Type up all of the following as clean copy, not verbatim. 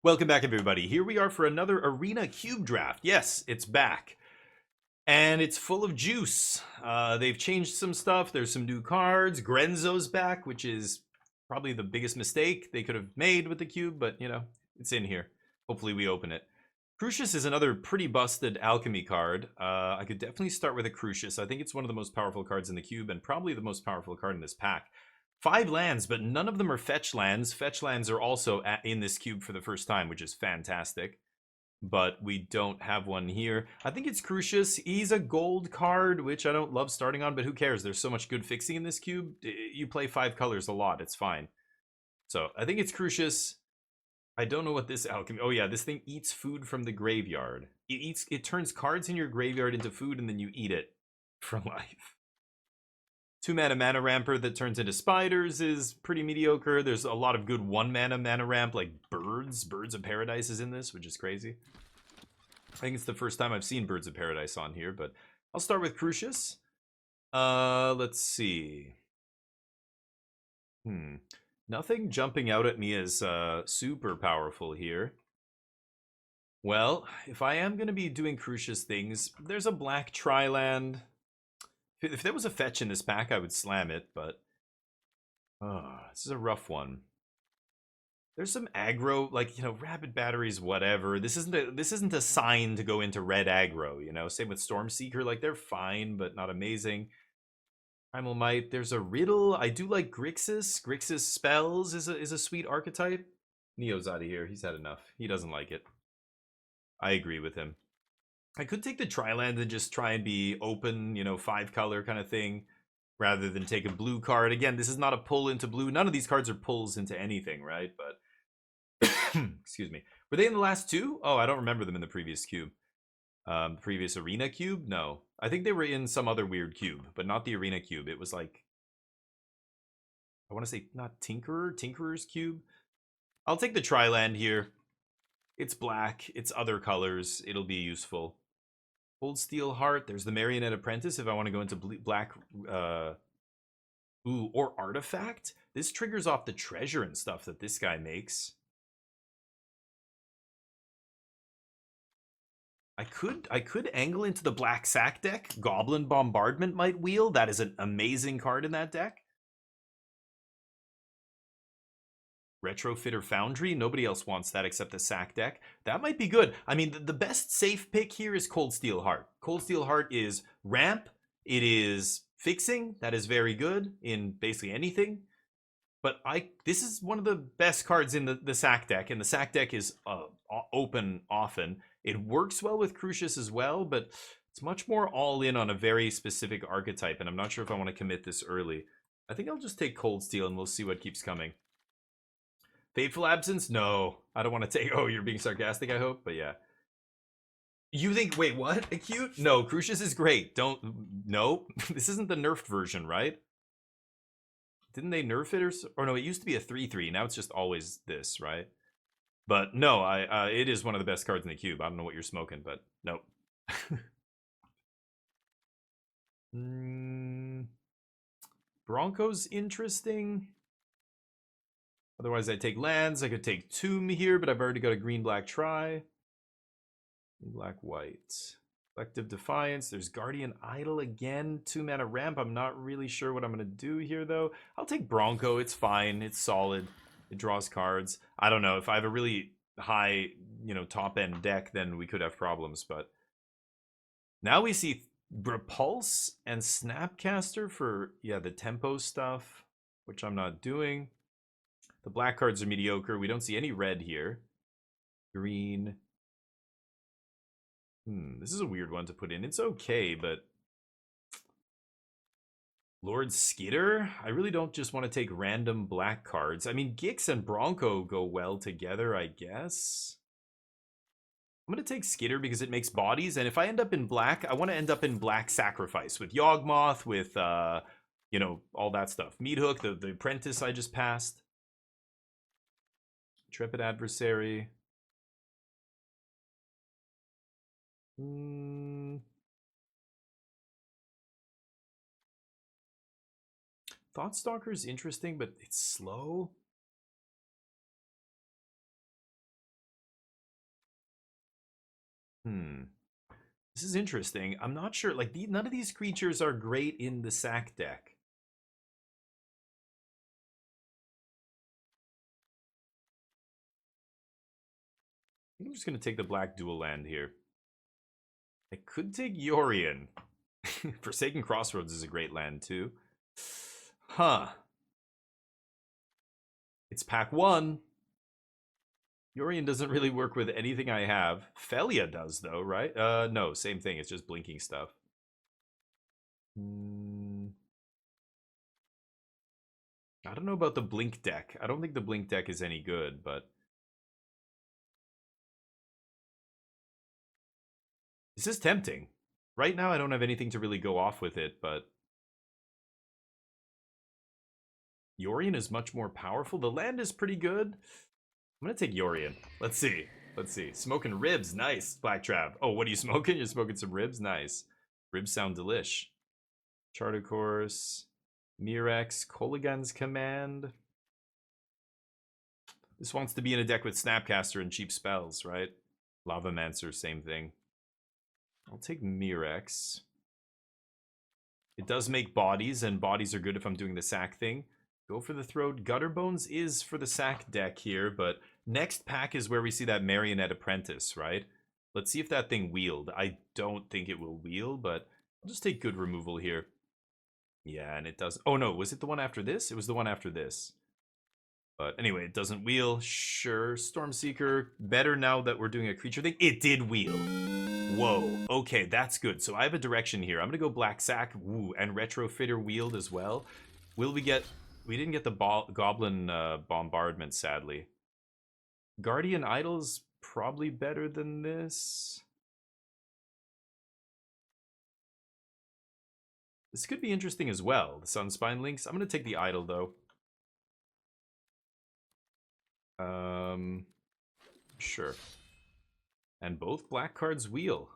Welcome back, everybody. Here we are for another Arena Cube Draft. Yes, it's back. And it's full of juice. They've changed some stuff. There's some new cards. Grenzo's back, which is probably the biggest mistake they could have made with the cube, but, you know, it's in here. Hopefully we open it. Crucius is another pretty busted alchemy card. I could definitely start with a Crucius. I think it's one of the most powerful cards in the cube and probably the most powerful card in this pack. 5 lands, but none of them are fetch lands. Fetch lands are also in this cube for the first time, which is fantastic. But we don't have one here. I think it's Crucius. He's a gold card, which I don't love starting on, but who cares? There's so much good fixing in this cube. You play 5 colors a lot. It's fine. So I think it's Crucius. I don't know what this alchemy... Oh yeah, this thing eats food from the graveyard. It turns cards in your graveyard into food, and then you eat it for life. 2-mana ramper that turns into spiders is pretty mediocre. There's a lot of good 1-mana ramp, like birds. Birds of Paradise is in this, which is crazy. I think it's the first time I've seen Birds of Paradise on here, but I'll start with Crucius. Let's see. Nothing jumping out at me as super powerful here. Well, if I am going to be doing Crucius things, there's a black tri-land. If there was a fetch in this pack, I would slam it, but this is a rough one. There's some aggro, like, you know, rapid batteries, whatever. This isn't a sign to go into red aggro, you know. Same with Stormseeker, like they're fine, but not amazing. Primal Might, there's a Riddle. I do like Grixis. Grixis spells is a sweet archetype. Neo's out of here. He's had enough. He doesn't like it. I agree with him. I could take the Triland and just try and be open, you know, 5-color kind of thing, rather than take a blue card. Again, this is not a pull into blue. None of these cards are pulls into anything, right? But, excuse me. Were they in the last 2? Oh, I don't remember them in the previous cube. Previous Arena cube? No. I think they were in some other weird cube, but not the Arena cube. It was like, I want to say, not Tinkerer's cube. I'll take the Triland here. It's black. It's other colors. It'll be useful. Cold Steel Heart. There's the Marionette Apprentice if I want to go into black. Or Artifact. This triggers off the treasure and stuff that this guy makes. I could angle into the black sack deck. Goblin Bombardment might wheel. That is an amazing card in that deck. Retrofitter Foundry. Nobody else wants that except the sack deck. That might be good. I mean, the best safe pick here is Cold Steel Heart. Cold Steel Heart is ramp. It is fixing. That is very good in basically anything. But this is one of the best cards in the sack deck, and the sack deck is open often. It works well with Crucius as well, but it's much more all in on a very specific archetype, and I'm not sure if I want to commit this early. I think I'll just take Cold Steel, and we'll see what keeps coming. Fateful Absence? No. I don't want to take... Oh, you're being sarcastic, I hope? But yeah. You think... Wait, what? Acute? No, Crucius is great. Don't... No. This isn't the nerfed version, right? Didn't they nerf it or no, it used to be a 3/3. Now it's just always this, right? But no, it is one of the best cards in the cube. I don't know what you're smoking, but nope. Bronco's interesting. Otherwise, I take lands. I could take Tomb here, but I've already got a green-black tri. Black-white. Collective Defiance. There's Guardian Idol again. 2-mana ramp. I'm not really sure what I'm going to do here, though. I'll take Bronco. It's fine. It's solid. It draws cards. I don't know. If I have a really high, you know, top-end deck, then we could have problems. But now we see Repulse and Snapcaster for, yeah, the tempo stuff, which I'm not doing. The black cards are mediocre. We don't see any red here. Green. This is a weird one to put in. It's okay, but Lord Skitter? I really don't just want to take random black cards. I mean, Gix and Bronco go well together, I guess. I'm going to take Skitter because it makes bodies, and if I end up in black, I want to end up in Black Sacrifice with Yawgmoth, with, you know, all that stuff. Meathook, the Apprentice I just passed. Intrepid Adversary. Thoughtstalker is interesting, but it's slow. Hmm. This is interesting. I'm not sure. Like, none of these creatures are great in the sack deck. I think I'm just going to take the black dual land here. I could take Yorion. Forsaken Crossroads is a great land, too. Huh. It's pack 1. Yorion doesn't really work with anything I have. Felia does, though, right? No, same thing. It's just blinking stuff. I don't know about the blink deck. I don't think the blink deck is any good, but this is tempting. Right now, I don't have anything to really go off with it, but Yorion is much more powerful. The land is pretty good. I'm gonna take Yorion. Let's see. Let's see. Smoking ribs, nice. Black Trap. Oh, what are you smoking? You're smoking some ribs? Nice. Ribs sound delish. Charter Course, Mirex, Kolaghan's Command. This wants to be in a deck with Snapcaster and cheap spells, right? Lavamancer, same thing. I'll take Mirex. It does make bodies, and bodies are good if I'm doing the sack thing. Go for the throat. Gutterbones is for the sack deck here, but next pack is where we see that Marionette Apprentice, right? Let's see if that thing wheeled. I don't think it will wheel, but I'll just take good removal here. Yeah, and it does. Oh no, was it the one after this? It was the one after this. But anyway, it doesn't wheel. Sure, Stormseeker. Better now that we're doing a creature thing. It did wheel. Whoa. Okay, that's good. So I have a direction here. I'm going to go Black Sack. Ooh, and Retrofitter wheeled as well. Will we get... We didn't get the Goblin Bombardment, sadly. Guardian Idol's probably better than this. This could be interesting as well. The Sunspine Links. I'm going to take the Idol, though. Sure. And both black cards wheel.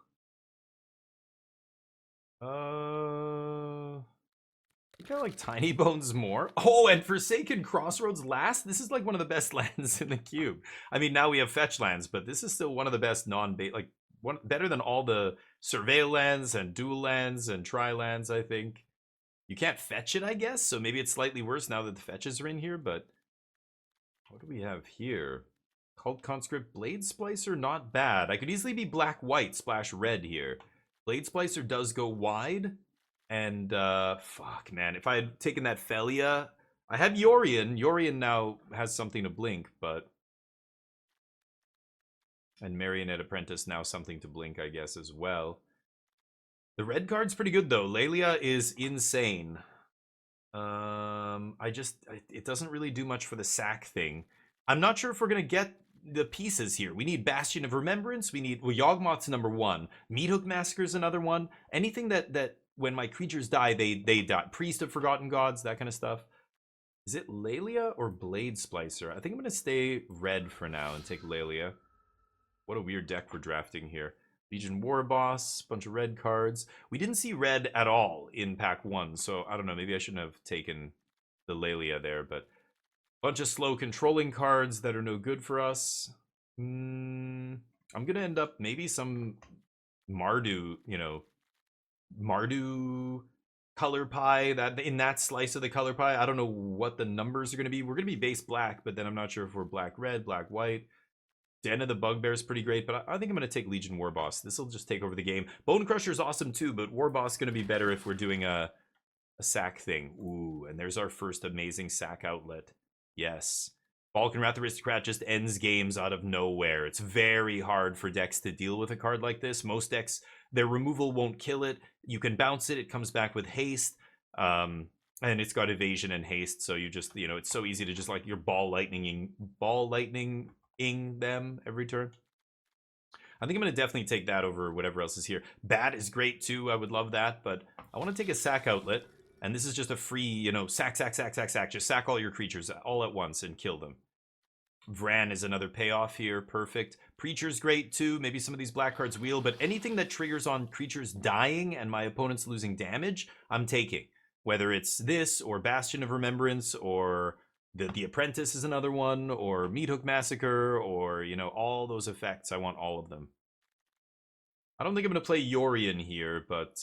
I think I like Tiny Bones more. Oh, and Forsaken Crossroads last? This is like one of the best lands in the cube. I mean, now we have fetch lands, but this is still one of the best non-bait, like, one better than all the Surveil lands and Dual lands and Tri lands, I think. You can't fetch it, I guess, so maybe it's slightly worse now that the fetches are in here, but what do we have here? Cult Conscript Blade Splicer, not bad. I could easily be black-white, splash red here. Blade Splicer does go wide, and fuck, man. If I had taken that Felia, I have Yorion. Yorion now has something to blink, but... And Marionette Apprentice now something to blink, I guess, as well. The red card's pretty good, though. Lelia is insane. It doesn't really do much for the sack thing. I'm not sure if we're gonna get the pieces here. We need Bastion of Remembrance. We need, well, Yawgmoth's number one. Meathook Massacre's another one. Anything that when my creatures die, they die. Priest of Forgotten Gods, that kind of stuff. Is it Lelia or Blade Splicer? I think I'm gonna stay red for now and take Lelia. What a weird deck we're drafting here. Legion War Boss, bunch of red cards. We didn't see red at all in pack 1, so I don't know, maybe I shouldn't have taken the Lelia there, but bunch of slow controlling cards that are no good for us. I'm gonna end up maybe some Mardu, Mardu color pie, that in that slice of the color pie. I don't know what the numbers are gonna be. We're gonna be base black, but then I'm not sure if we're black red, black white. Den of the Bugbear is pretty great, but I think I'm going to take Legion War Boss. This will just take over the game. Bone Crusher is awesome too, but War Boss is going to be better if we're doing a sack thing. Ooh, and there's our first amazing sack outlet. Yes. Balkan Wrath Aristocrat just ends games out of nowhere. It's very hard for decks to deal with a card like this. Most decks, their removal won't kill it. You can bounce it. It comes back with haste. And it's got evasion and haste, so you just, it's so easy to just like your ball lightning them every turn. I think I'm going to definitely take that over whatever else is here. Bat is great too. I would love that, but I want to take a sack outlet, and this is just a free, sack. Just sack all your creatures all at once and kill them. Vran is another payoff here. Perfect. Preacher's great too. Maybe some of these black cards wheel, but anything that triggers on creatures dying and my opponent's losing damage, I'm taking. Whether it's this or Bastion of Remembrance or the Apprentice is another one, or Meathook Massacre, or all those effects. I want all of them. I don't think I'm going to play Yorion here, but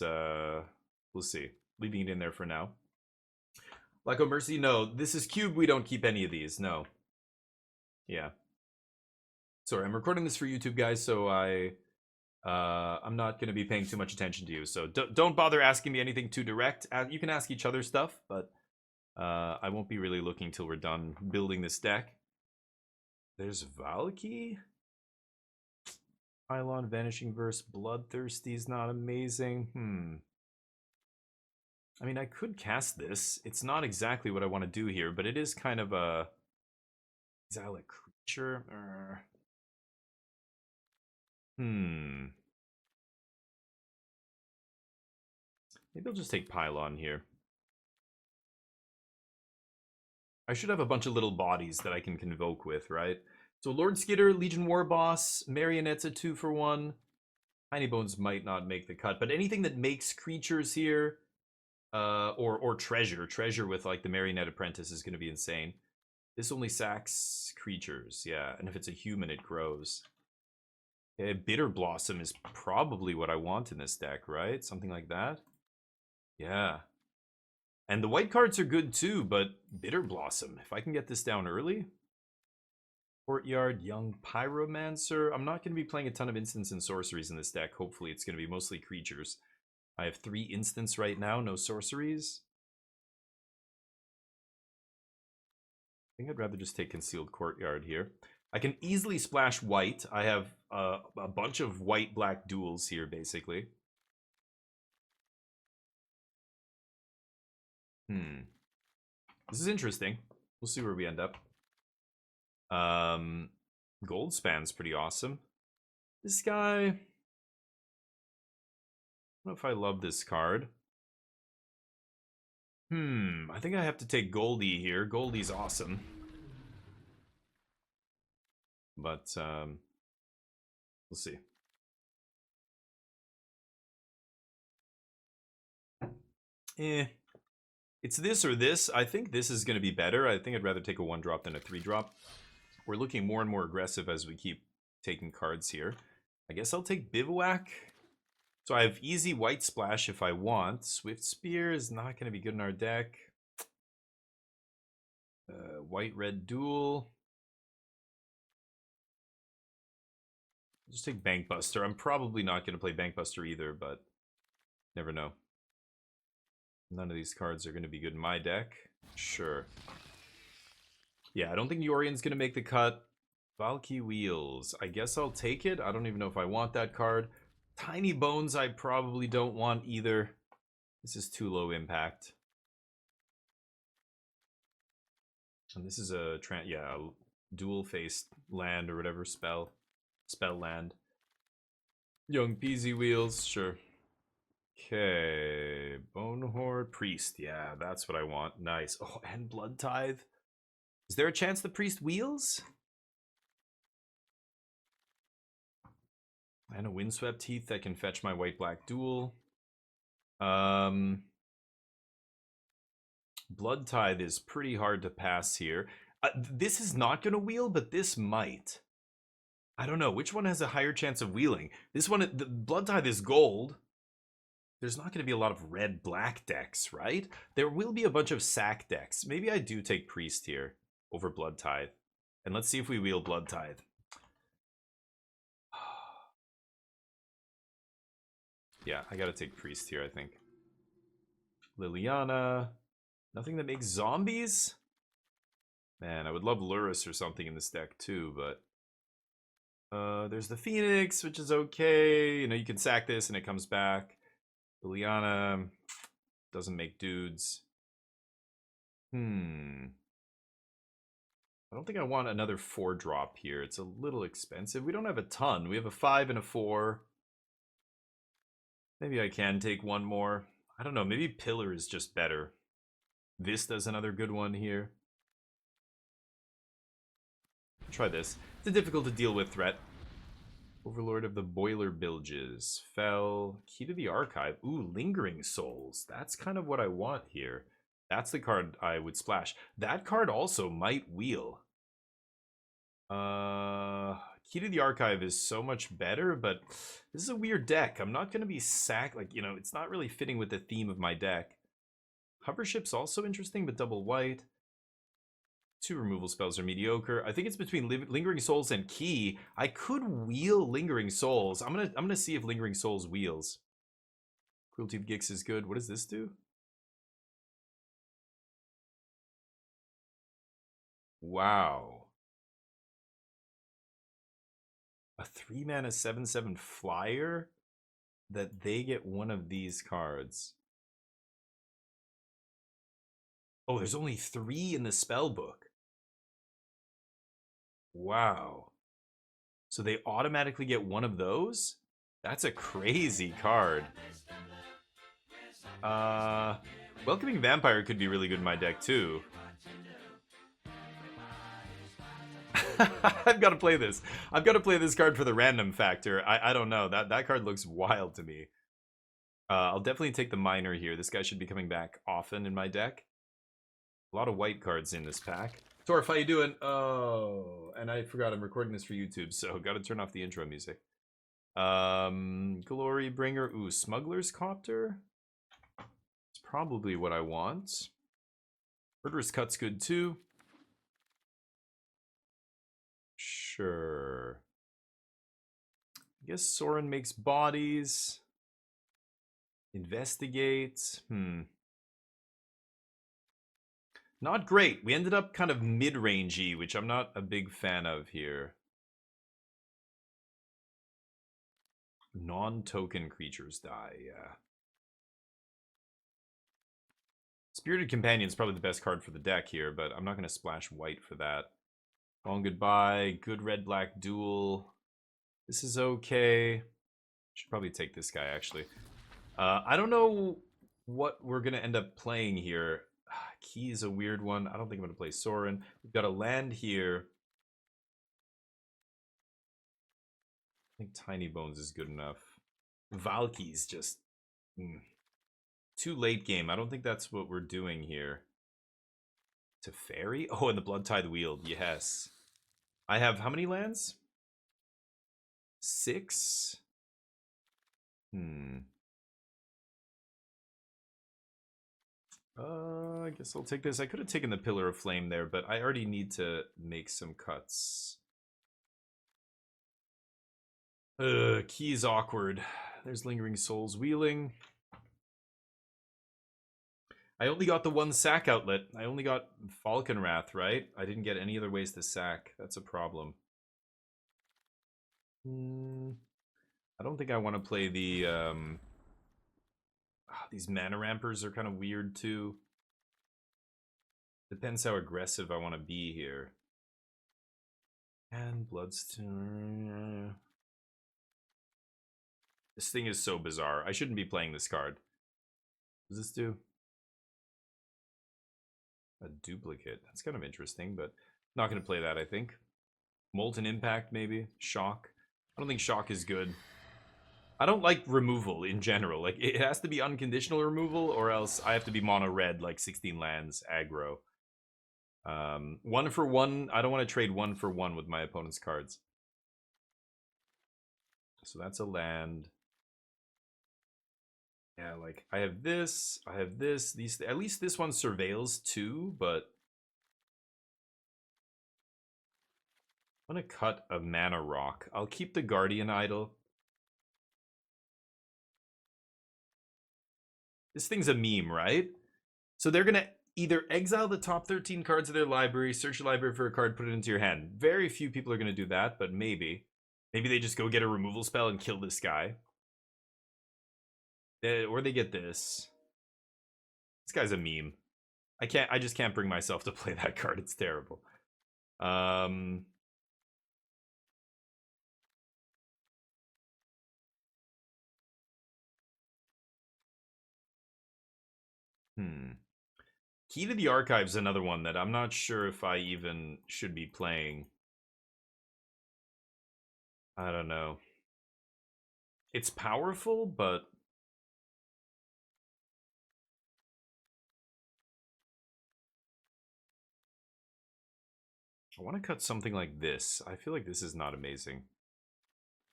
we'll see. Leaving it in there for now. Lyco Mercy, no. This is Cube. We don't keep any of these. No. Yeah. Sorry, I'm recording this for YouTube, guys, so I'm not going to be paying too much attention to you. So don't bother asking me anything too direct. You can ask each other stuff, but I won't be really looking till we're done building this deck. There's Valky. Pylon, Vanishing Verse, Bloodthirsty's not amazing. I mean, I could cast this. It's not exactly what I want to do here, but it is kind of a exilic creature. Maybe I'll just take Pylon here. I should have a bunch of little bodies that I can convoke with, right? So Lord Skitter, Legion War Boss, Marionette's a 2-for-1. Tiny Bones might not make the cut, but anything that makes creatures here, or treasure with like the Marionette Apprentice is going to be insane. This only sacks creatures, yeah, and if it's a human, it grows. Okay, Bitter Blossom is probably what I want in this deck, right? Something like that. Yeah. And the white cards are good too, but Bitter Blossom, if I can get this down early. Courtyard, Young Pyromancer. I'm not going to be playing a ton of instants and sorceries in this deck. Hopefully it's going to be mostly creatures. I have 3 instants right now, no sorceries. I think I'd rather just take Concealed Courtyard here. I can easily splash white. I have a bunch of white-black duels here, basically. This is interesting. We'll see where we end up. Goldspan's pretty awesome. This guy... I don't know if I love this card. I think I have to take Goldie here. Goldie's awesome. But, we'll see. It's this or this. I think this is going to be better. I think I'd rather take a 1-drop than a 3-drop. We're looking more and more aggressive as we keep taking cards here. I guess I'll take Bivouac. So I have easy white splash if I want. Swift Spear is not going to be good in our deck. White-red duel. Just take Bankbuster. I'm probably not going to play Bankbuster either, but never know. None of these cards are going to be good in my deck. Sure. Yeah, I don't think Yorion's going to make the cut. Valky Wheels. I guess I'll take it. I don't even know if I want that card. Tiny Bones I probably don't want either. This is too low impact. And this is a dual-faced land or whatever spell land. Young Peasy Wheels, sure. Okay, Bonehorde Priest. Yeah, that's what I want. Nice. Oh, and Blood Tithe. Is there a chance the Priest wheels? And a Windswept Heath that can fetch my white-black duel. Blood Tithe is pretty hard to pass here. This is not going to wheel, but this might. I don't know. Which one has a higher chance of wheeling? This one, the Blood Tithe is gold. There's not going to be a lot of red-black decks, right? There will be a bunch of sack decks. Maybe I do take Priest here over Blood Tithe. And let's see if we wheel Blood Tithe. Yeah, I gotta take Priest here, I think. Liliana. Nothing that makes zombies? Man, I would love Lurrus or something in this deck too, but... there's the Phoenix, which is okay. You know, you can sack this and it comes back. Liliana doesn't make dudes. I don't think I want another 4-drop here. It's a little expensive. We don't have a ton. We have a 5 and a 4. Maybe I can take one more. I don't know. Maybe Pillar is just better. Vista's another good one here. Try this. It's a difficult to deal with threat. Overlord of the Boiler Bilges. Fell. Key to the Archive. Ooh, Lingering Souls. That's kind of what I want here. That's the card I would splash. That card also might wheel. Key to the Archive is so much better, but this is a weird deck. I'm not going to be sacked. Like, it's not really fitting with the theme of my deck. Hover Ship's also interesting, but double white. 2 removal spells are mediocre. I think it's between Lingering Souls and Key. I could wheel Lingering Souls. I'm gonna see if Lingering Souls wheels. Cruelty of Gix is good. What does this do? Wow. A 3-mana 7/7 flyer that they get one of these cards. Oh, there's only 3 in the spell book. Wow. So they automatically get one of those? That's a crazy card. Welcoming Vampire could be really good in my deck too. I've got to play this. I've got to play this card for the random factor. I don't know. That card looks wild to me. I'll definitely take the Miner here. This guy should be coming back often in my deck. A lot of white cards in this pack. Torf, how you doing? Oh, and I forgot I'm recording this for YouTube, so got to turn off the intro music. Glory Bringer. Ooh, Smuggler's Copter. It's probably what I want. Murderous Cut's good too. Sure. I guess Sorin makes bodies. Investigate. Not great. We ended up kind of mid-rangey, which I'm not a big fan of here. Non-token creatures die, yeah. Spirited Companion is probably the best card for the deck here, but I'm not going to splash white for that. Long Goodbye, good red-black duel. This is okay. Should probably take this guy, actually. I don't know what we're going to end up playing here. Key is a weird one. I don't think I'm going to play Sorin. We've got a land here. I think Tiny Bones is good enough. Valky's just too late game. I don't think that's what we're doing here. Teferi? Oh, and the Bloodtithe Wield. Yes. I have how many lands? 6? I guess I'll take this. I could have taken the Pillar of Flame there, but I already need to make some cuts. Key's awkward. There's Lingering Souls wheeling. I only got the 1 sack outlet. I only got Falcon Wrath, right? I didn't get any other ways to sack. That's a problem. I don't think I want to play the... these mana rampers are kind of weird too. Depends how aggressive I want to be here. And Bloodstone... This thing is so bizarre. I shouldn't be playing this card. What does this do? A duplicate. That's kind of interesting, but not going to play that, I think. Molten Impact, maybe. Shock. I don't think Shock is good. I don't like removal in general. Like, it has to be unconditional removal, or else I have to be mono red, like 16 lands, aggro. 1 for 1. I don't want to trade 1 for 1 with my opponent's cards. So that's a land. Yeah, like, I have this, these, at least this one surveils too, but I'm gonna cut a mana rock. I'll keep the Guardian Idol. This thing's a meme, right? So they're gonna either exile the top 13 cards of their library, search your library for a card, put it into your hand. Very few people are gonna do that, but maybe. Maybe they just go get a removal spell and kill this guy. Or they get this. This guy's a meme. I just can't bring myself to play that card. It's terrible. Key to the Archive is another one that I'm not sure if I even should be playing. I don't know. It's powerful, but I want to cut something like this. I feel like this is not amazing.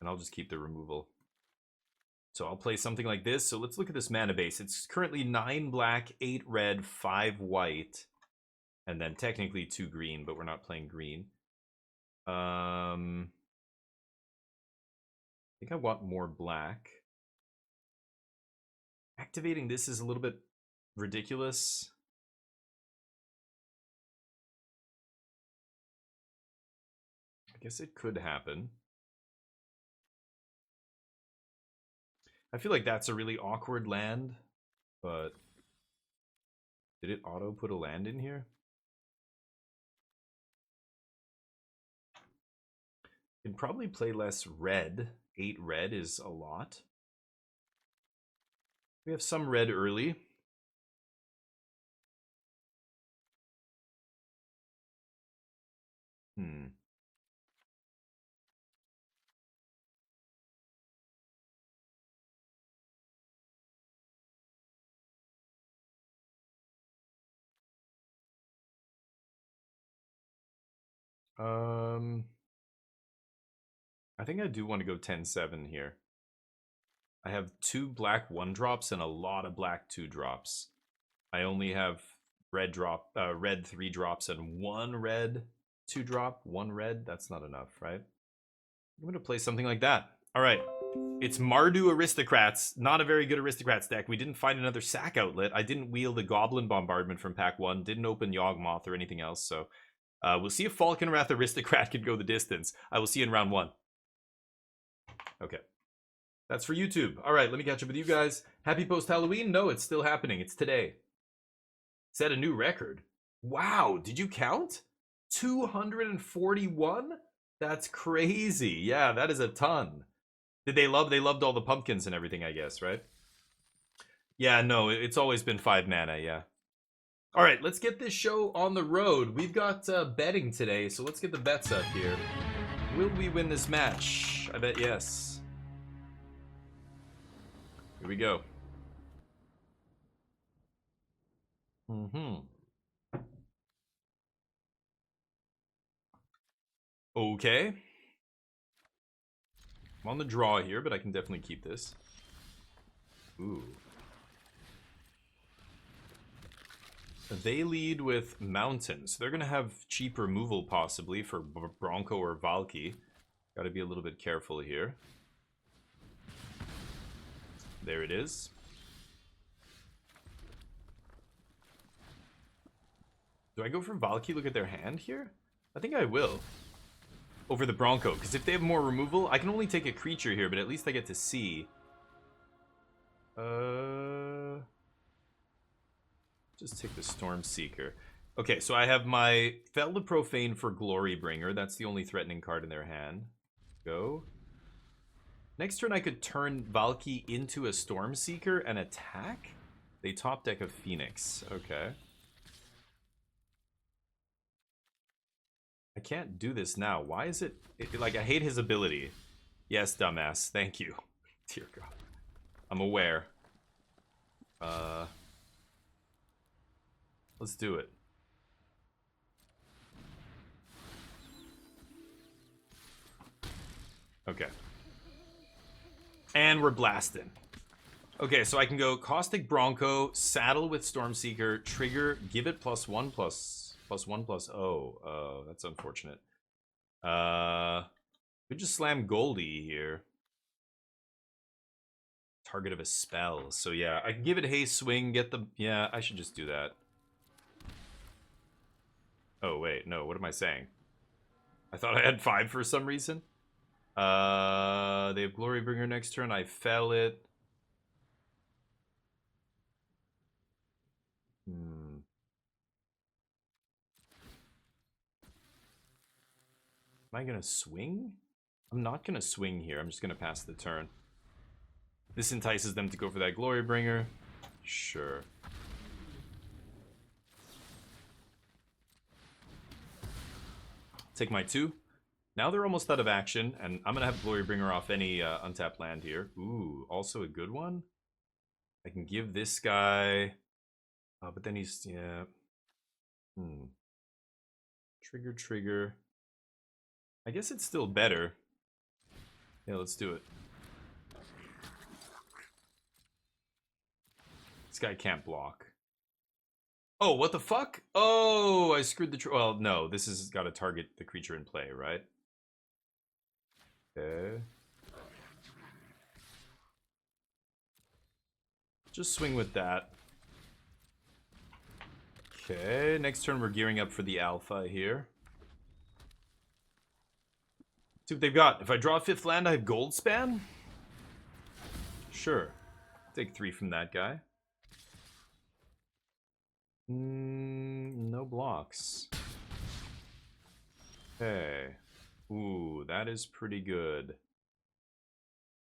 And I'll just keep the removal. So I'll play something like this. So let's look at this mana base. It's currently 9 black, 8 red, 5 white. And then technically 2 green, but we're not playing green. I think I want more black. Activating this is a little bit ridiculous. I guess it could happen. I feel like that's a really awkward land, but did it auto put a land in here? Can probably play less red. 8 red is a lot. We have some red early. I think I do want to go 10-7 here. I have 2 black 1-drops and a lot of black 2-drops. I only have red 3-drops and 1 red 2-drop. 1 red, that's not enough, right? I'm going to play something like that. All right. It's Mardu Aristocrats. Not a very good Aristocrats deck. We didn't find another sack outlet. I didn't wheel the Goblin Bombardment from pack 1. Didn't open Yawgmoth or anything else. So we'll see if Falconwrath Aristocrat can go the distance. I will see you in round 1. Okay. That's for YouTube. All right, let me catch up with you guys. Happy post-Halloween? No, it's still happening. It's today. Set a new record. Wow, did you count? 241? That's crazy. Yeah, that is a ton. They loved all the pumpkins and everything, I guess, right? Yeah, no, it's always been 5 mana, yeah. All right, let's get this show on the road. We've got betting today, so let's get the bets up here. Will we win this match? I bet yes. Here we go. Okay. I'm on the draw here, but I can definitely keep this. Ooh. They lead with Mountains. They're going to have cheap removal, possibly, for Bronco or Valky. Got to be a little bit careful here. There it is. Do I go for Valky, look at their hand here? I think I will. Over the Bronco, because if they have more removal, I can only take a creature here, but at least I get to see. Just take the Stormseeker. Okay, so I have my Fel the Profane for Glorybringer. That's the only threatening card in their hand. Go. Next turn, I could turn Valky into a Stormseeker and attack? They top deck a Phoenix. Okay. I can't do this now. Why is it... like, I hate his ability. Yes, dumbass. Thank you. Dear God. I'm aware. Let's do it. Okay. And we're blasting. Okay, so I can go Caustic Bronco, saddle with Stormseeker, trigger, give it +1 +1 oh, that's unfortunate. We just slam Goldie here. Target of a spell. So yeah, I can give it haste swing, get the... yeah, I should just do that. Oh, wait, no, what am I saying? I thought I had 5 for some reason. They have Glorybringer next turn. I fell it. Am I gonna swing? I'm not gonna swing here. I'm just gonna pass the turn. This entices them to go for that Glorybringer. Sure. Take my 2. Now they're almost out of action, and I'm gonna have Glorybringer off any untapped land here. Ooh, also a good one. I can give this guy... but then he's... yeah. Trigger, trigger. I guess it's still better. Yeah, let's do it. This guy can't block. Oh, what the fuck? Oh, I screwed the... Well, no, this has got to target the creature in play, right? Okay. Just swing with that. Okay, next turn we're gearing up for the alpha here. See what they've got. If I draw a 5th land, I have gold span? Sure. Take 3 from that guy. No blocks. Okay. Ooh, that is pretty good.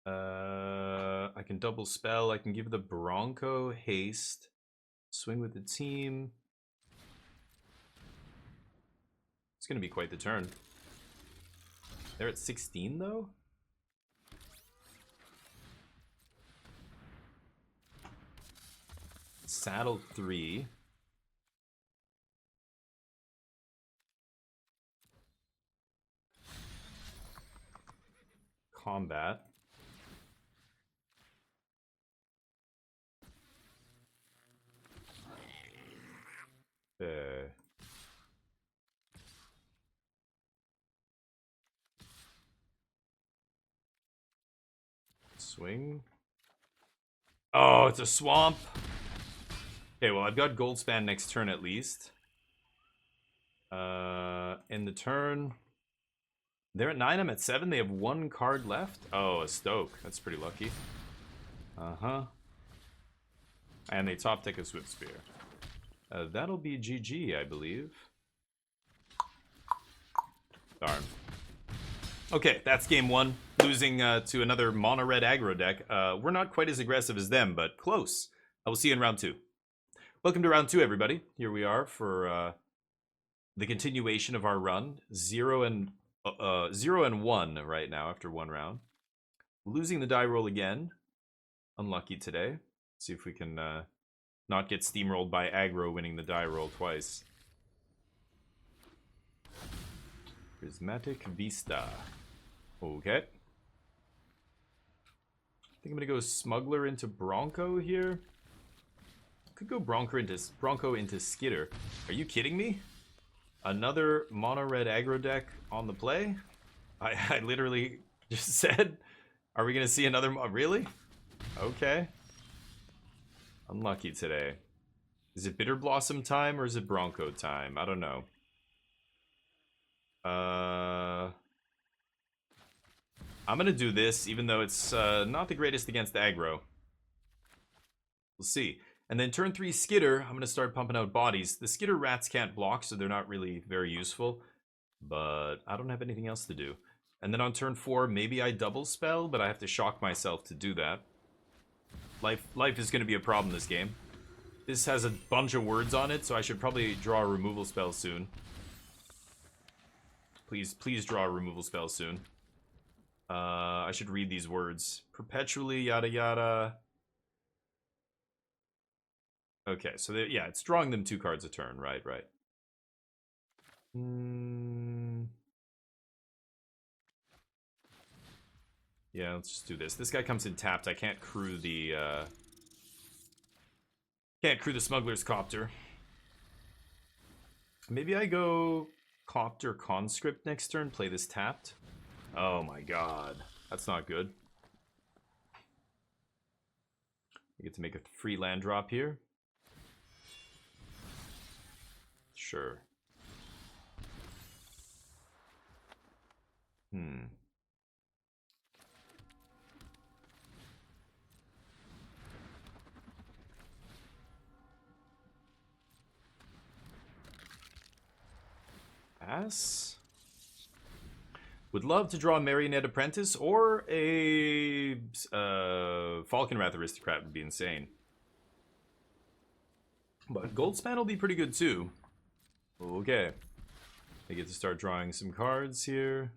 I can double spell. I can give the Bronco haste. Swing with the team. It's going to be quite the turn. They're at 16, though? Saddle 3. Combat. Swing. Oh, it's a swamp. Okay, well, I've got gold span next turn at least. In the turn, they're at 9, I'm at 7. They have 1 card left. Oh, a Stoke. That's pretty lucky. Uh-huh. And they top deck a Swift Spear. That'll be GG, I believe. Darn. Okay, that's game 1. Losing to another mono-red aggro deck. We're not quite as aggressive as them, but close. I will see you in round 2. Welcome to round 2, everybody. Here we are for the continuation of our run. 0 and 1 right now after 1 round. Losing the die roll again. Unlucky today. See if we can not get steamrolled by aggro winning the die roll twice. Prismatic Vista. Okay. I think I'm gonna go Smuggler into Bronco here. Could go Bronco into Skitter. Are you kidding me? Another mono-red aggro deck on the play? I literally just said, are we gonna see another? Really? Okay. Unlucky today. Is it Bitter Blossom time or is it Bronco time? I don't know. I'm gonna do this, even though it's not the greatest against aggro. We'll see. And then turn 3 Skitter, I'm gonna start pumping out bodies. The Skitter rats can't block, so they're not really very useful. But I don't have anything else to do. And then on turn 4, maybe I double spell, but I have to shock myself to do that. Life is gonna be a problem this game. This has a bunch of words on it, so I should probably draw a removal spell soon. Please draw a removal spell soon. I should read these words. Perpetually, yada yada. Okay, so yeah, it's drawing them 2 cards a turn. Right. Yeah, let's just do this. This guy comes in tapped. I can't crew the Smuggler's Copter. Maybe I go Copter Conscript next turn, play this tapped. Oh my god. That's not good. I get to make a free land drop here. Sure. Pass. Would love to draw a Marionette Apprentice or a Falconwrath Aristocrat would be insane. But Goldspan will be pretty good too. Okay. I get to start drawing some cards here.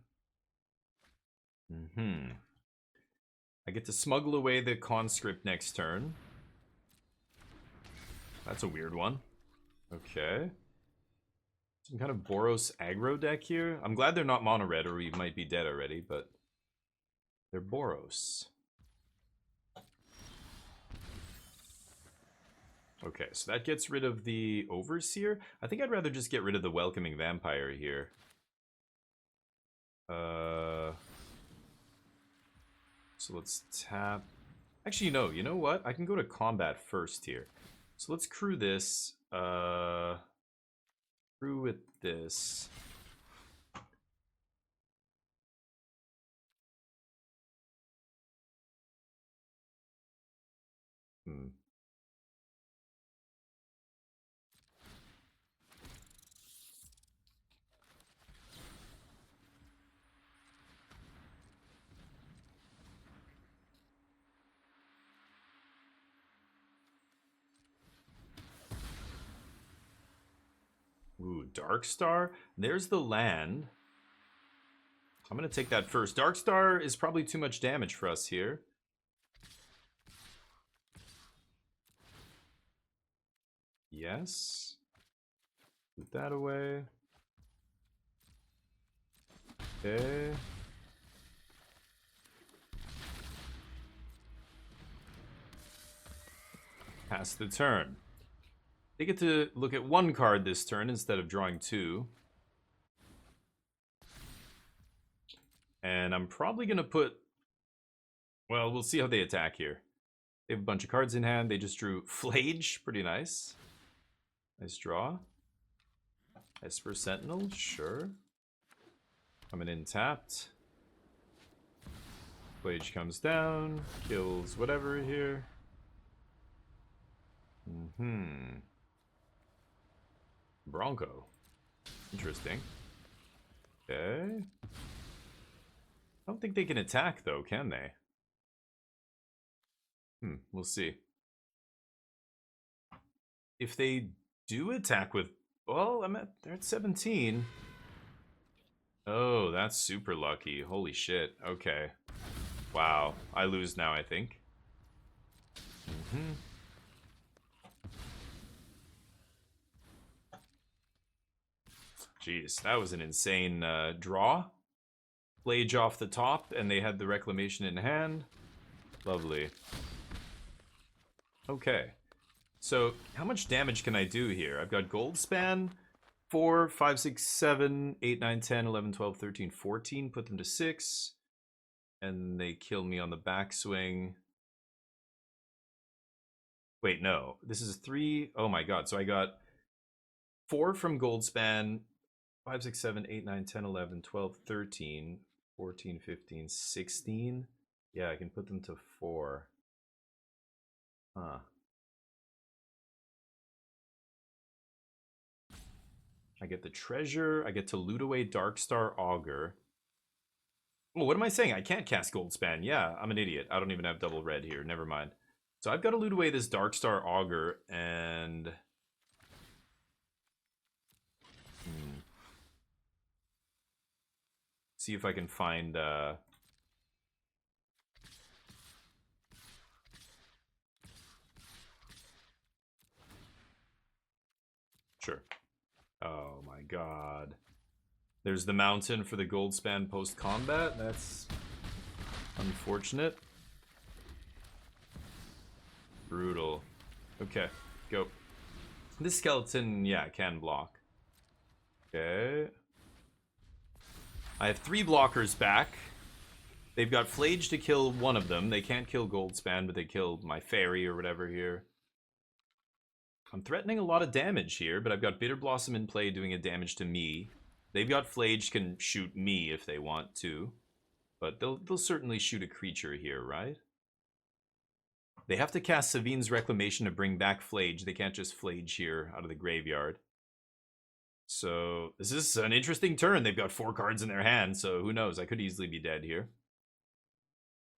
I get to smuggle away the Conscript next turn. That's a weird one. Okay. Some kind of Boros aggro deck here. I'm glad they're not mono red, or we might be dead already, but they're Boros. Okay, so that gets rid of the Overseer. I think I'd rather just get rid of the Welcoming Vampire here. So let's tap. Actually, no, you know what? I can go to combat first here. So let's crew this. Crew with this. Ooh, Darkstar. There's the land. I'm going to take that first. Darkstar is probably too much damage for us here. Yes. Put that away. Okay. Pass the turn. They get to look at one card this turn instead of drawing two. And I'm probably going to put... Well, we'll see how they attack here. They have a bunch of cards in hand. They just drew Flage. Pretty nice. Nice draw. Esper Sentinel. Sure. Coming in tapped. Flage comes down. Kills whatever here. Bronco. Interesting. Okay. I don't think they can attack, though, can they? We'll see. If they do attack with... Well, they're at 17. Oh, that's super lucky. Holy shit. Okay. Wow. I lose now, I think. Jeez, that was an insane draw. Flage off the top, and they had the Reclamation in hand. Lovely. Okay. So, how much damage can I do here? I've got Gold Span. 4, 5, 6, 7, 8, 9, 10, 11, 12, 13, 14. Put them to 6. And they kill me on the backswing. Wait, no. This is 3. Oh my god. So I got 4 from Gold Span. 5, 6, 7, 8, 9, 10, 11, 12, 13, 14, 15, 16. Yeah, I can put them to 4. Huh. I get the treasure. I get to loot away Darkstar Augur. Oh, what am I saying? I can't cast Goldspan. Yeah, I'm an idiot. I don't even have double red here. Never mind. So I've got to loot away this Darkstar Augur and... See if I can find... Sure. Oh my god. There's the mountain for the Goldspan post-combat. That's unfortunate. Brutal. Okay, go. This skeleton, yeah, can block. Okay. I have 3 blockers back. They've got Flage to kill one of them. They can't kill Goldspan, but they killed my fairy or whatever here. I'm threatening a lot of damage here, but I've got Bitter Blossom in play doing a damage to me. They've got Flage can shoot me if they want to. But they'll certainly shoot a creature here, right? They have to cast Savine's Reclamation to bring back Flage. They can't just Flage here out of the graveyard. So this is an interesting turn. They've got 4 cards in their hand, so who knows? I could easily be dead here.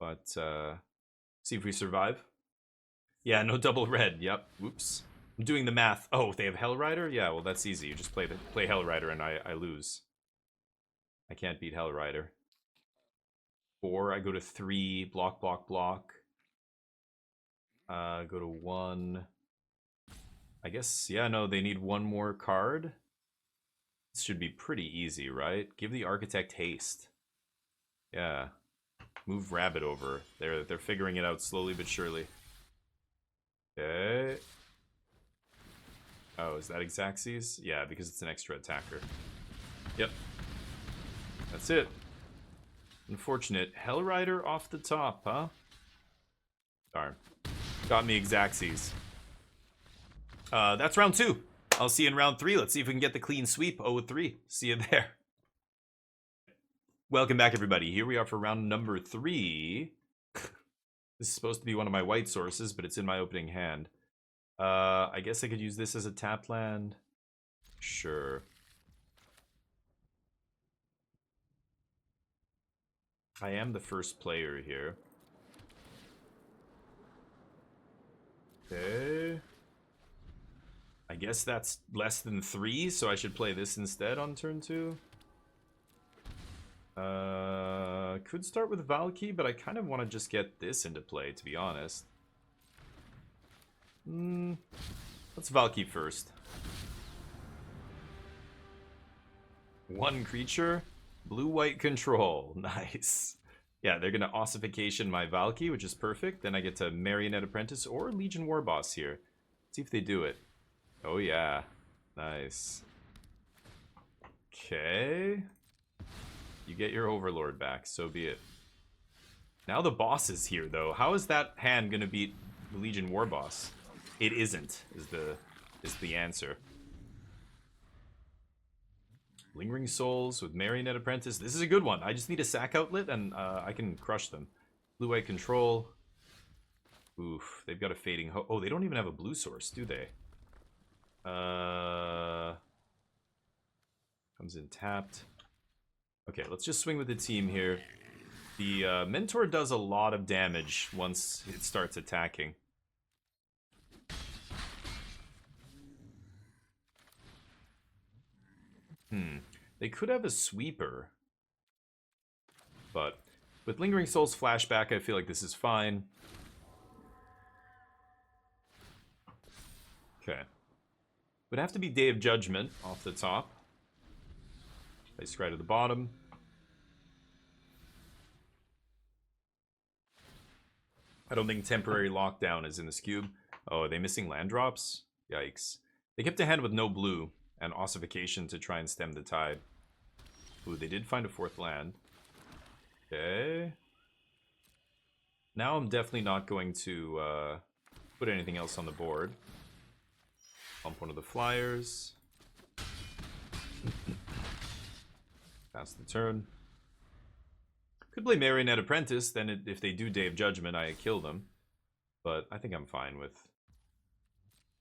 But see if we survive. Yeah, no double red. Yep. Whoops. I'm doing the math. Oh, they have Hellrider? Yeah, well, that's easy. You just play Hellrider and I lose. I can't beat Hellrider. 4, I go to 3, block, block, block. Go to 1. I guess, yeah, no, they need 1 more card. should be pretty easy, right? Give the architect haste. Yeah. Move rabbit over. They're figuring it out slowly but surely. Okay. Oh, is that Xaxes? Yeah, because it's an extra attacker. Yep. That's it. Unfortunate. Hellrider off the top, huh? Darn. Got me Xaxes. That's round 2. I'll see you in round 3. Let's see if we can get the clean sweep. 0-3. See you there. Welcome back, everybody. Here we are for round number 3. This is supposed to be one of my white sources, but it's in my opening hand. I guess I could use this as a tap land. Sure. I am the first player here. Okay. I guess that's less than 3, so I should play this instead on turn 2. Could start with Valky, but I kind of want to just get this into play, to be honest. Let's Valky first. 1 creature, blue-white control. Nice. Yeah, they're going to ossification my Valky, which is perfect. Then I get to Marionette Apprentice or Legion Warboss here. Let's see if they do it. Oh, yeah. Nice. Okay. You get your Overlord back, so be it. Now the boss is here, though. How is that hand going to beat the Legion Warboss? It isn't, is the answer. Lingering Souls with Marionette Apprentice. This is a good one. I just need a sack outlet, and I can crush them. Blue-white control. Oof, they've got a fading hope. Oh, they don't even have a blue source, do they? Comes in tapped. Okay, let's just swing with the team here. The Mentor does a lot of damage once it starts attacking. They could have a sweeper. But with Lingering Souls flashback, I feel like this is fine. Okay. Would have to be Day of Judgment off the top. Place right at the bottom. I don't think Temporary Lockdown is in this cube. Oh, are they missing land drops? Yikes. They kept a hand with no blue and ossification to try and stem the tide. Ooh, they did find a 4th land. Okay. Now I'm definitely not going to put anything else on the board. Pump one of the flyers. Pass the turn. Could play Marionette Apprentice, then if they do Day of Judgment, I kill them. But I think I'm fine with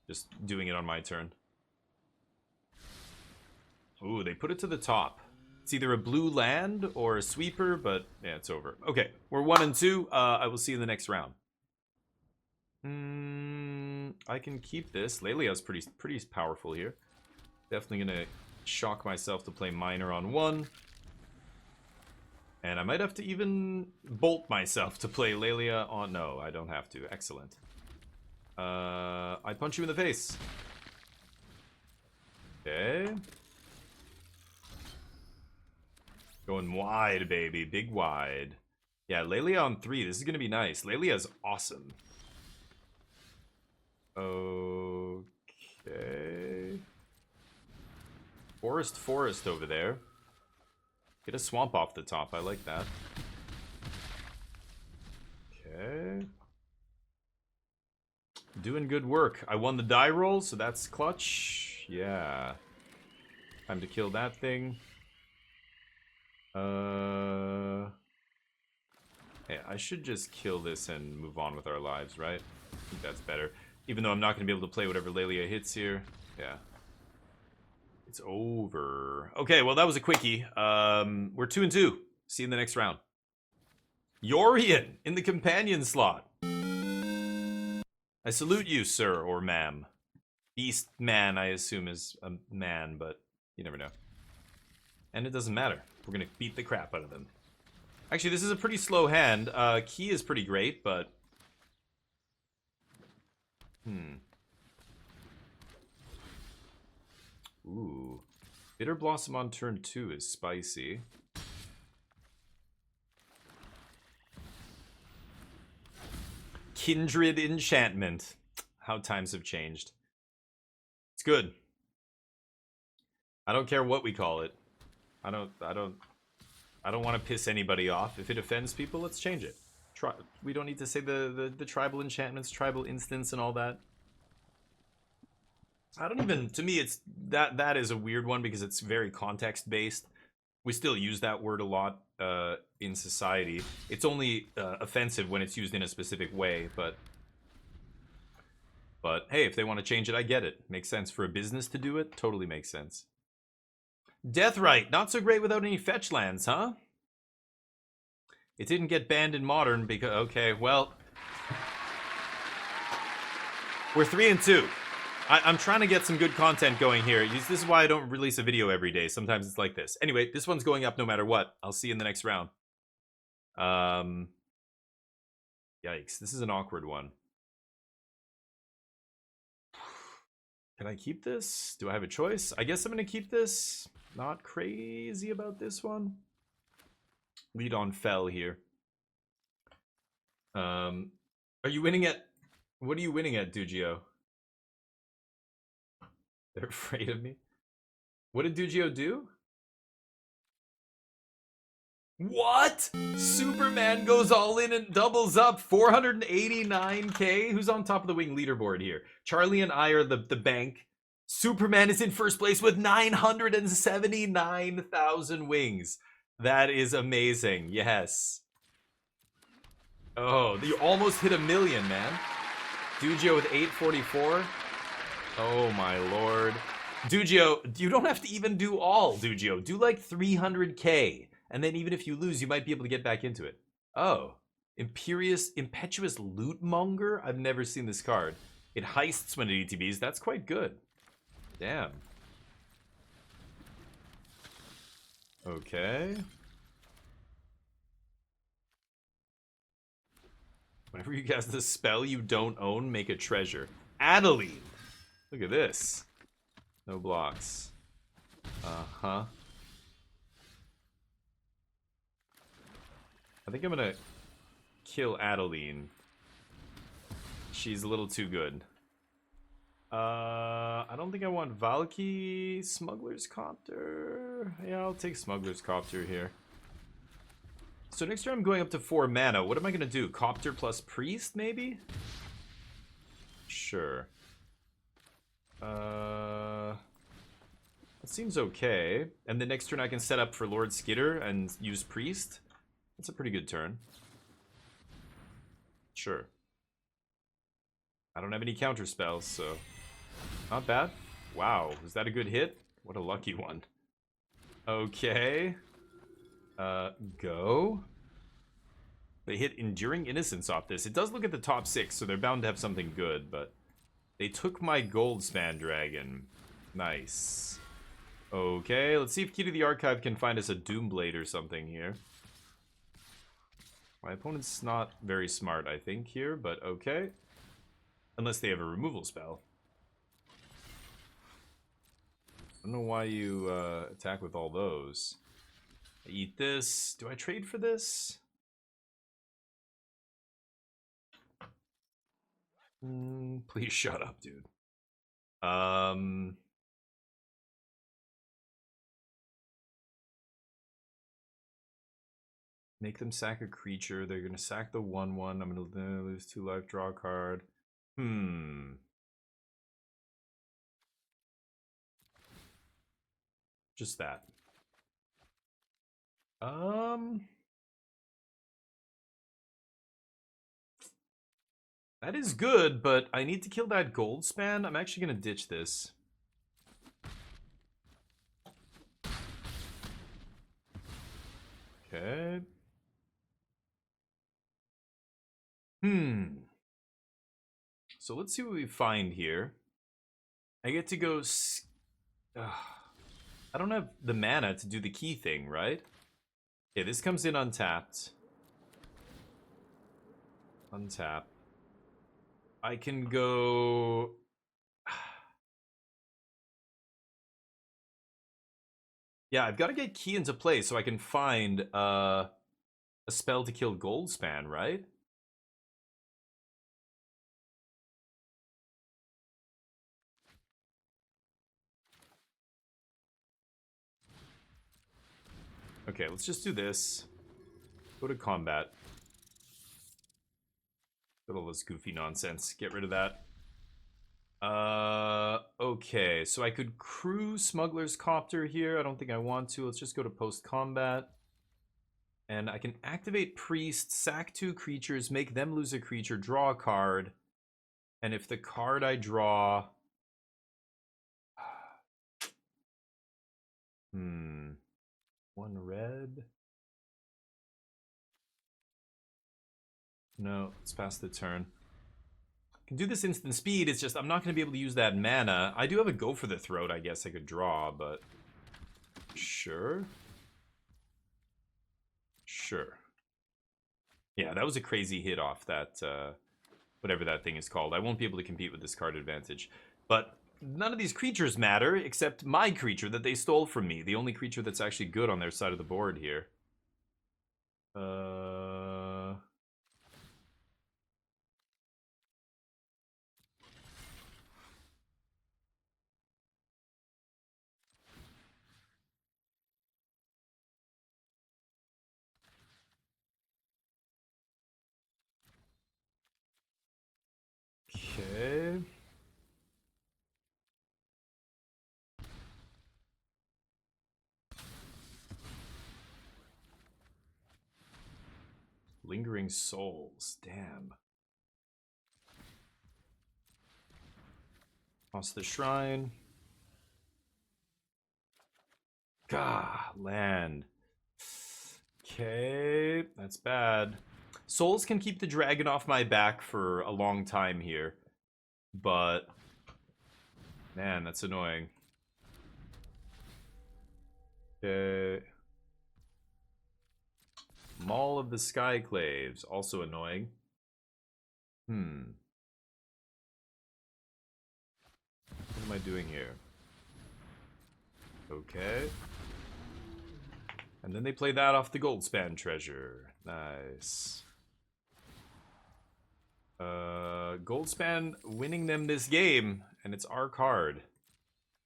just doing it on my turn. Ooh, they put it to the top. It's either a blue land or a sweeper, but yeah, it's over. Okay, we're 1 and 2. I will see you in the next round. I can keep this. Lelia's pretty powerful here. Definitely gonna shock myself to play Miner on 1. And I might have to even bolt myself to play Lelia on... No, I don't have to. Excellent. I punch you in the face. Okay. Going wide, baby. Big wide. Yeah, Lelia on 3. This is going to be nice. Lelia's awesome. Okay. Forest over there. Get a swamp off the top. I like that. Okay. Doing good work. I won the die roll, so that's clutch. Yeah. Time to kill that thing. Yeah, I should just kill this and move on with our lives, right? I think that's better. Even though I'm not going to be able to play whatever Lelia hits here. Yeah. It's over. Okay, well, that was a quickie. We're 2 and 2. See you in the next round. Yorian in the companion slot. I salute you, sir or ma'am. Beast man, I assume, is a man, but you never know. And it doesn't matter. We're going to beat the crap out of them. Actually, this is a pretty slow hand. Key is pretty great, but... Ooh. Bitter Blossom on turn 2 is spicy. Kindred Enchantment. How times have changed. It's good. I don't care what we call it. I don't want to piss anybody off. If it offends people, let's change it. We don't need to say the tribal enchantments, tribal instance, and all that. I don't even. To me, it's that is a weird one because it's very context based. We still use that word a lot in society. It's only offensive when it's used in a specific way, but hey, if they want to change it, I get it. Makes sense for a business to do it. Totally makes sense. Deathrite, not so great without any fetch lands, huh? It didn't get banned in Modern because, okay, well, we're 3-2. I'm trying to get some good content going here. This is why I don't release a video every day. Sometimes it's like this. Anyway, this one's going up no matter what. I'll see you in the next round. Yikes, this is an awkward one. Can I keep this? Do I have a choice? I guess I'm going to keep this. Not crazy about this one. Lead on fell here. Are you winning at... What are you winning at, Dugio? They're afraid of me. What did Dugio do? What? Superman goes all in and doubles up. 489k. Who's on top of the wing leaderboard here? Charlie and I are the bank. Superman is in first place with 979,000 wings. That is amazing. Yes. Oh, you almost hit 1 million, man. Dugio with 844. Oh my lord. Dugio, you don't have to even do all, Dugio. Do like 300k. And then even if you lose, you might be able to get back into it. Oh. Impetuous Lootmonger? I've never seen this card. It heists when it ETBs. That's quite good. Damn. Okay. Whenever you cast the spell you don't own, make a treasure. Adeline! Look at this. No blocks. Uh-huh. I think I'm gonna kill Adeline. She's a little too good. I don't think I want Valky. Smuggler's Copter. Yeah, I'll take Smuggler's Copter here. So next turn I'm going up to 4 mana. What am I gonna do? Copter plus Priest, maybe? Sure. That seems okay. And the next turn I can set up for Lord Skitter and use Priest. That's a pretty good turn. Sure. I don't have any counter spells, so not bad. Wow, was that a good hit? What a lucky one. Okay. Go. They hit Enduring Innocence off this. It does look at the top 6, so they're bound to have something good, but they took my Goldspan Dragon. Nice. Okay, let's see if Key to the Archive can find us a Doomblade or something here. My opponent's not very smart, I think, here, but okay. Unless they have a removal spell. I don't know why you attack with all those. I eat this. Do I trade for this? Please shut up, dude. Make them sack a creature. They're gonna sack the 1/1. I'm gonna lose 2 life, draw a card. Just that. That is good, but I need to kill that Goldspan. I'm actually gonna ditch this. Okay. So let's see what we find here. I get to go... I don't have the mana to do the key thing, right? Okay, this comes in untapped. Untap. I can go... Yeah, I've got to get key into play so I can find a spell to kill Goldspan, right? Okay, let's just do this. Go to combat. Put all this goofy nonsense. Get rid of that. Okay, so I could crew Smuggler's Copter here. I don't think I want to. Let's just go to post-combat. And I can activate Priest, sack 2 creatures, make them lose a creature, draw a card. And if the card I draw... One red? No, let's pass the turn. I can do this instant speed, it's just I'm not going to be able to use that mana. I do have a Go for the Throat, I guess I could draw, but... Sure. Sure. Yeah, that was a crazy hit off that, whatever that thing is called. I won't be able to compete with this card advantage. But none of these creatures matter, except my creature that they stole from me. The only creature that's actually good on their side of the board here. Okay. Lingering Souls. Damn. Toss the Shrine. Gah, land. Okay, that's bad. Souls can keep the dragon off my back for a long time here. But, man, that's annoying. Okay. Maul of the Skyclaves, also annoying. What am I doing here? Okay. And then they play that off the Goldspan treasure. Nice. Goldspan winning them this game, and it's our card.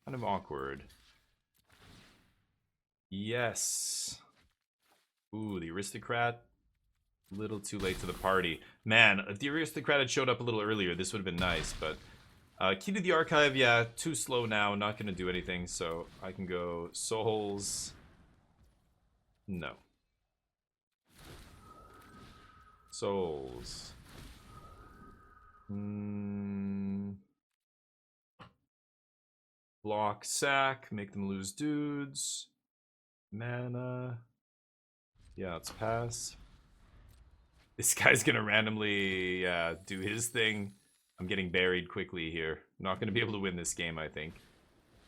Kind of awkward. Yes. Ooh, the Aristocrat. Little too late to the party. Man, if the Aristocrat had showed up a little earlier, this would have been nice, but... Key to the Archive, yeah, too slow now, not gonna do anything, so I can go Souls. No. Souls. Block, sack, make them lose dudes. Mana. Yeah, let's pass. This guy's gonna randomly do his thing. I'm getting buried quickly here. I'm not gonna be able to win this game, I think.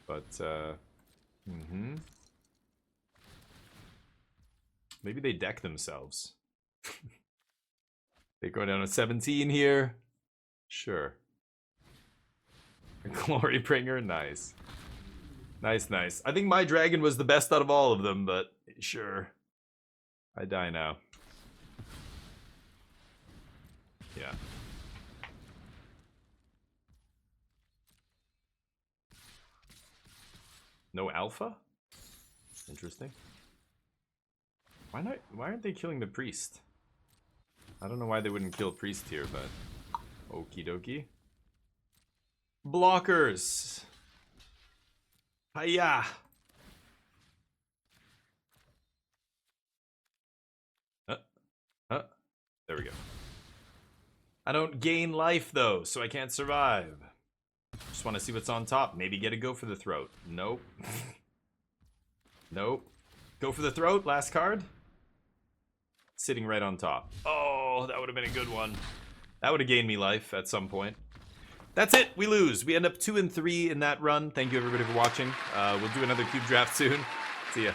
But, maybe they deck themselves. They go down to 17 here. Sure. Glorybringer, nice. Nice, nice. I think my dragon was the best out of all of them, but sure. I die now. Yeah. No alpha? Interesting. Why not? Why aren't they killing the priest? I don't know why they wouldn't kill priest here, but okie dokie. Blockers. Hiya. There we go. I don't gain life though, so I can't survive. Just want to see what's on top. Maybe get a Go for the Throat. Nope. Nope. Go for the Throat, last card. Sitting right on top. Oh, that would have been a good one. That would have gained me life at some point. That's it. We lose. We end up 2-3 in that run. Thank you everybody for watching. We'll do another cube draft soon. See ya.